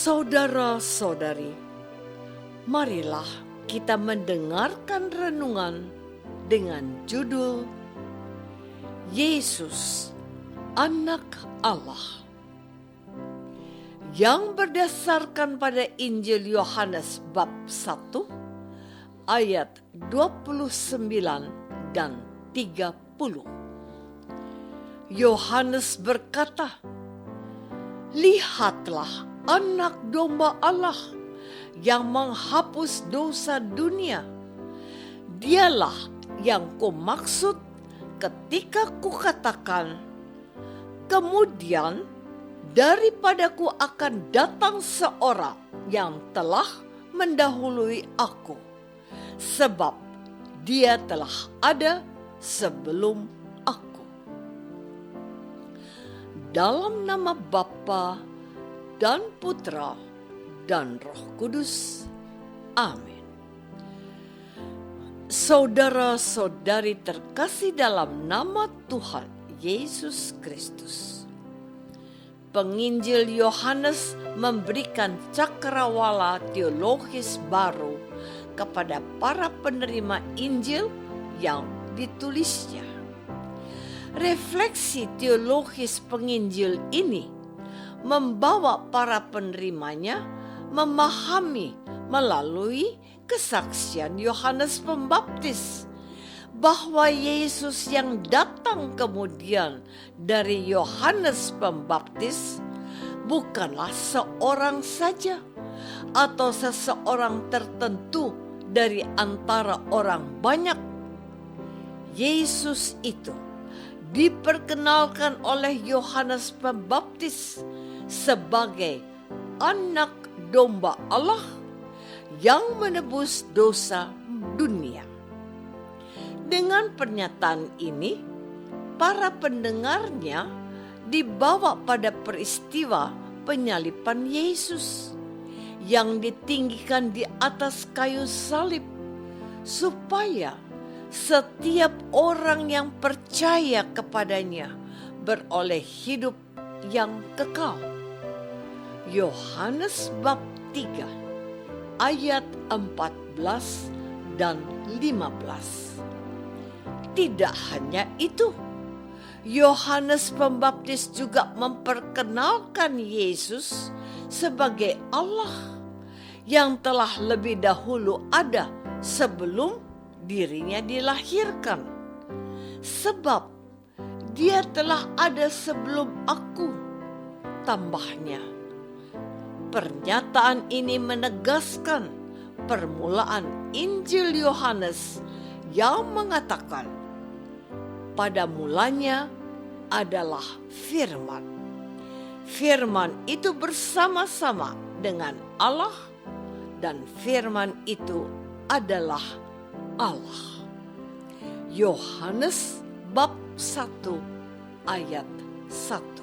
Saudara-saudari, marilah kita mendengarkan renungan dengan judul Yesus, Anak Allah, yang berdasarkan pada Injil Yohanes bab 1 ayat 29 dan 30. Yohanes berkata, "Lihatlah Anak Domba Allah yang menghapus dosa dunia. Dialah yang kumaksud ketika kukatakan, kemudian daripadaku akan datang seorang yang telah mendahului aku, sebab dia telah ada sebelum aku." Dalam nama Bapa dan Putra dan Roh Kudus. Amin. Saudara-saudari terkasih dalam nama Tuhan Yesus Kristus, Penginjil Yohanes memberikan cakrawala teologis baru kepada para penerima Injil yang ditulisnya. Refleksi teologis penginjil ini membawa para penerimanya memahami melalui kesaksian Yohanes Pembaptis bahwa Yesus yang datang kemudian dari Yohanes Pembaptis bukanlah seorang saja atau seseorang tertentu dari antara orang banyak. Yesus itu diperkenalkan oleh Yohanes Pembaptis sebagai Anak Domba Allah yang menebus dosa dunia. Dengan pernyataan ini, para pendengarnya dibawa pada peristiwa penyaliban Yesus yang ditinggikan di atas kayu salib, supaya setiap orang yang percaya kepadanya beroleh hidup yang kekal. Yohanes bab 3 ayat 14 dan 15. Tidak hanya itu, Yohanes Pembaptis juga memperkenalkan Yesus sebagai Allah yang telah lebih dahulu ada sebelum dirinya dilahirkan. Sebab dia telah ada sebelum aku, tambahnya. Pernyataan ini menegaskan permulaan Injil Yohanes yang mengatakan, pada mulanya adalah Firman. Firman itu bersama-sama dengan Allah, dan Firman itu adalah Allah. Yohanes bab 1 ayat 1.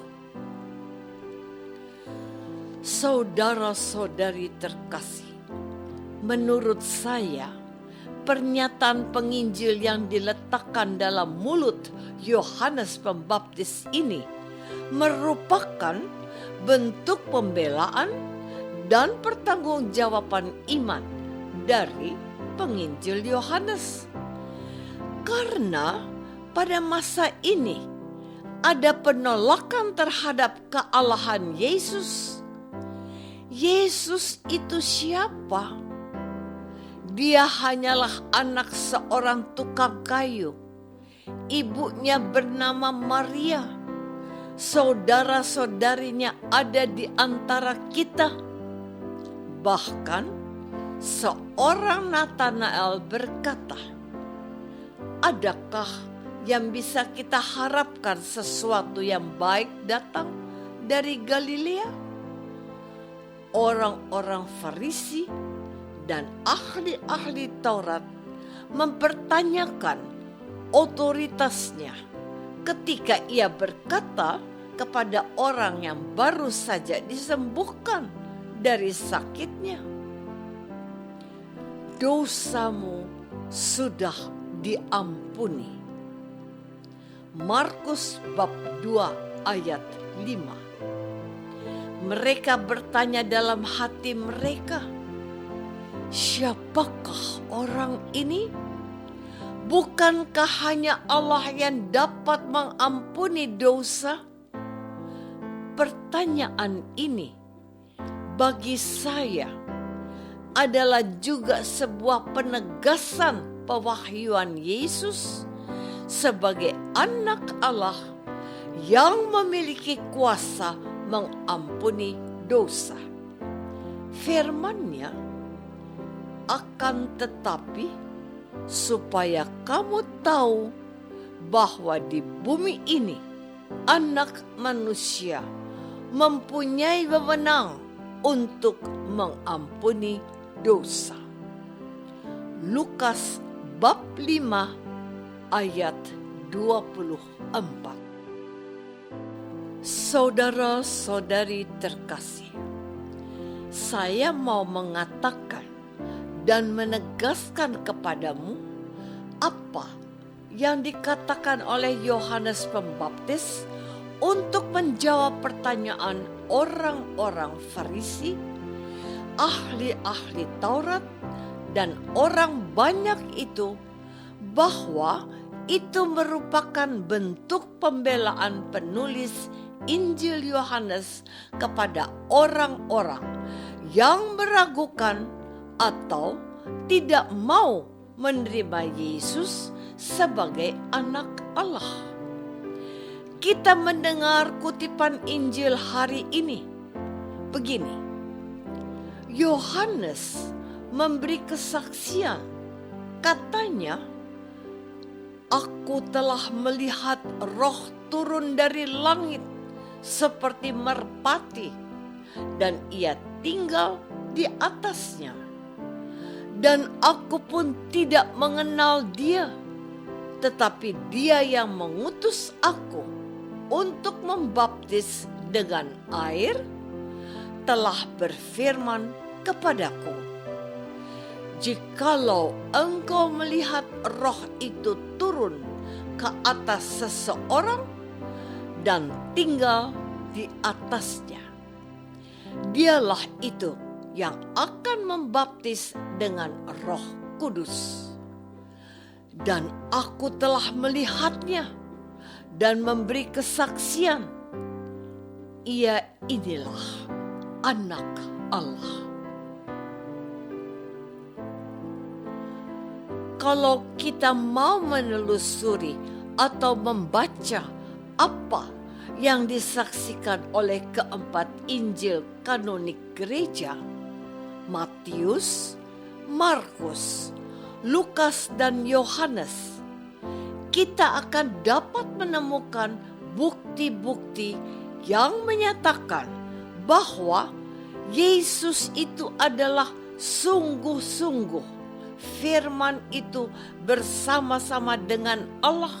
Saudara-saudari terkasih, menurut saya, pernyataan penginjil yang diletakkan dalam mulut Yohanes Pembaptis ini merupakan bentuk pembelaan dan pertanggungjawaban iman dari penginjil Yohanes. Karena pada masa ini ada penolakan terhadap kealahan Yesus. Yesus itu siapa? Dia hanyalah anak seorang tukang kayu. Ibunya bernama Maria. Saudara-saudarinya ada di antara kita. Bahkan seorang Nathanael berkata, "Adakah yang bisa kita harapkan sesuatu yang baik datang dari Galilea?" Orang-orang Farisi dan ahli-ahli Taurat mempertanyakan otoritasnya ketika ia berkata kepada orang yang baru saja disembuhkan dari sakitnya, "Dosamu sudah diampuni." Markus bab 2 ayat 5. Mereka bertanya dalam hati mereka, "Siapakah orang ini? Bukankah hanya Allah yang dapat mengampuni dosa?" Pertanyaan ini bagi saya adalah juga sebuah penegasan pewahyuan Yesus sebagai anak Allah yang memiliki kuasa mengampuni dosa. Firman-Nya, "Akan tetapi supaya kamu tahu bahwa di bumi ini Anak Manusia mempunyai wewenang untuk mengampuni dosa." Lukas bab 5 ayat 24. Saudara-saudari terkasih, saya mau mengatakan dan menegaskan kepadamu apa yang dikatakan oleh Yohanes Pembaptis untuk menjawab pertanyaan orang-orang Farisi, ahli-ahli Taurat, dan orang banyak itu, bahwa itu merupakan bentuk pembelaan penulis Injil Yohanes kepada orang-orang yang meragukan atau tidak mau menerima Yesus sebagai anak Allah. Kita mendengar kutipan Injil hari ini. Begini, Yohanes memberi kesaksian. Katanya, "Aku telah melihat Roh turun dari langit seperti merpati, dan ia tinggal di atasnya. Dan aku pun tidak mengenal dia, tetapi dia yang mengutus aku untuk membaptis dengan air telah berfirman kepadaku, jikalau engkau melihat Roh itu turun ke atas seseorang dan tinggal di atasnya, dialah itu yang akan membaptis dengan Roh Kudus. Dan aku telah melihatnya dan memberi kesaksian, ia inilah anak Allah." Kalau kita mau menelusuri atau membaca apa yang disaksikan oleh keempat Injil kanonik gereja, Matius, Markus, Lukas, dan Yohanes, kita akan dapat menemukan bukti-bukti yang menyatakan bahwa Yesus itu adalah sungguh-sungguh firman itu bersama-sama dengan Allah,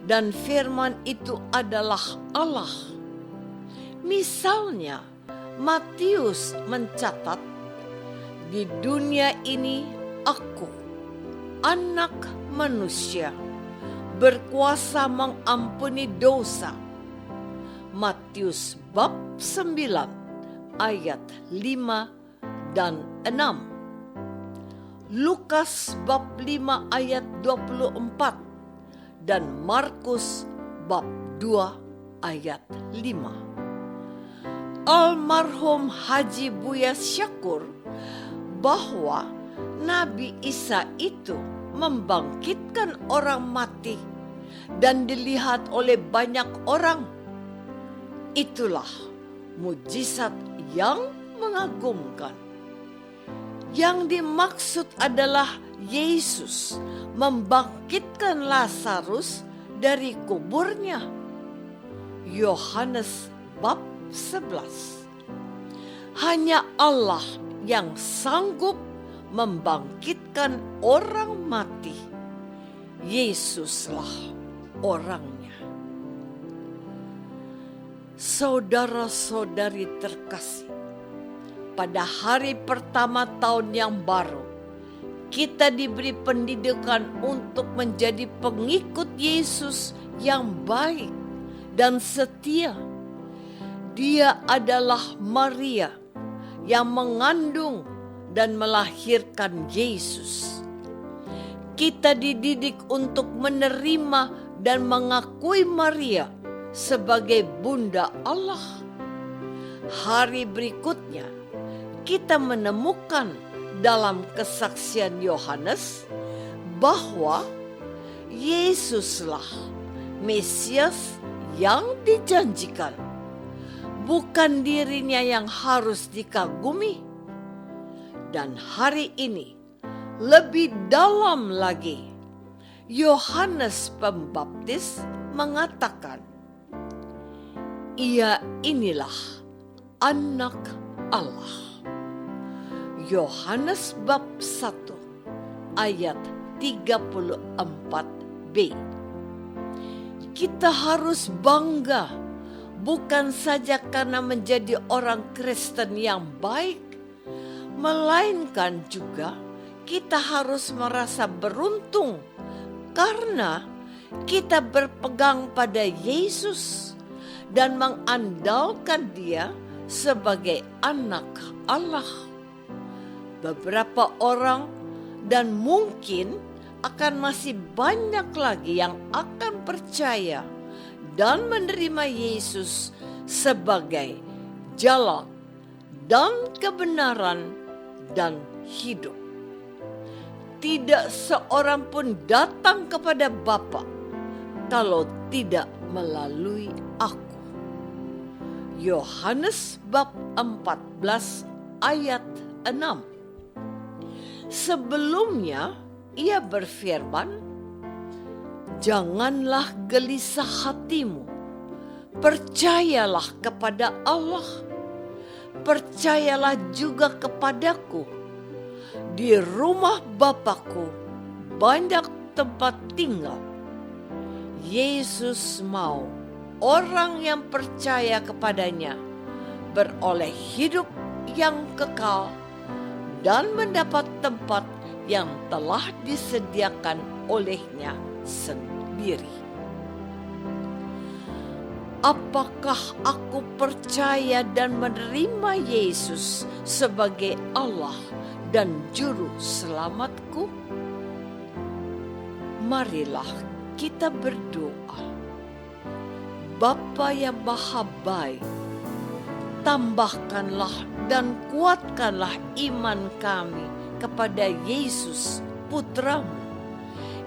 dan firman itu adalah Allah. Misalnya, Matius mencatat, "Di dunia ini aku, anak manusia, berkuasa mengampuni dosa." Matius bab 9 ayat 5 dan 6. Lukas bab 5 ayat 24 dan Markus bab 2 ayat 5. Almarhum Haji Buya Syakur bahwa Nabi Isa itu membangkitkan orang mati dan dilihat oleh banyak orang. Itulah mujizat yang mengagumkan. Yang dimaksud adalah Yesus membangkitkan Lazarus dari kuburnya. Yohanes bab 11. Hanya Allah yang sanggup membangkitkan orang mati. Yesuslah orangnya. Saudara-saudari terkasih, pada hari pertama tahun yang baru, kita diberi pendidikan untuk menjadi pengikut Yesus yang baik dan setia. Dia adalah Maria yang mengandung dan melahirkan Yesus. Kita dididik untuk menerima dan mengakui Maria sebagai Bunda Allah. Hari berikutnya, kita menemukan dalam kesaksian Yohanes bahwa Yesuslah Mesias yang dijanjikan. Bukan dirinya yang harus dikagumi. Dan hari ini, lebih dalam lagi, Yohanes Pembaptis mengatakan, "Ia inilah Anak Allah." Yohanes bab 1 ayat 34b. Kita harus bangga bukan saja karena menjadi orang Kristen yang baik, melainkan juga kita harus merasa beruntung karena kita berpegang pada Yesus dan mengandalkan Dia sebagai Anak Allah. Beberapa orang dan mungkin akan masih banyak lagi yang akan percaya dan menerima Yesus sebagai jalan dan kebenaran dan hidup. Tidak seorang pun datang kepada Bapa kalau tidak melalui aku. Yohanes bab 14 ayat 6. Sebelumnya ia berfirman, "Janganlah gelisah hatimu, percayalah kepada Allah, percayalah juga kepadaku. Di rumah Bapakku banyak tempat tinggal." Yesus mau orang yang percaya kepadanya beroleh hidup yang kekal dan mendapat tempat yang telah disediakan olehnya sendiri. Apakah aku percaya dan menerima Yesus sebagai Allah dan Juru Selamatku? Marilah kita berdoa. Bapa yang Maha Baik, tambahkanlah dan kuatkanlah iman kami kepada Yesus Putramu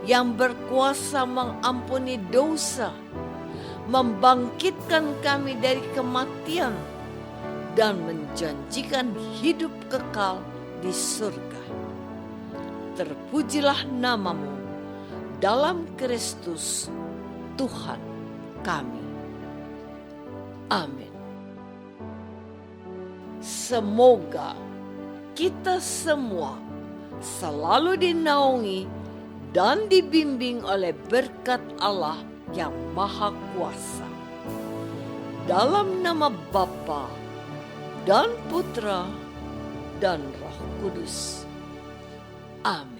yang berkuasa mengampuni dosa, membangkitkan kami dari kematian, dan menjanjikan hidup kekal di surga. Terpujilah nama-Mu dalam Kristus Tuhan kami. Amin. Semoga kita semua selalu dinaungi dan dibimbing oleh berkat Allah yang Maha Kuasa. Dalam nama Bapa dan Putra dan Roh Kudus. Amin.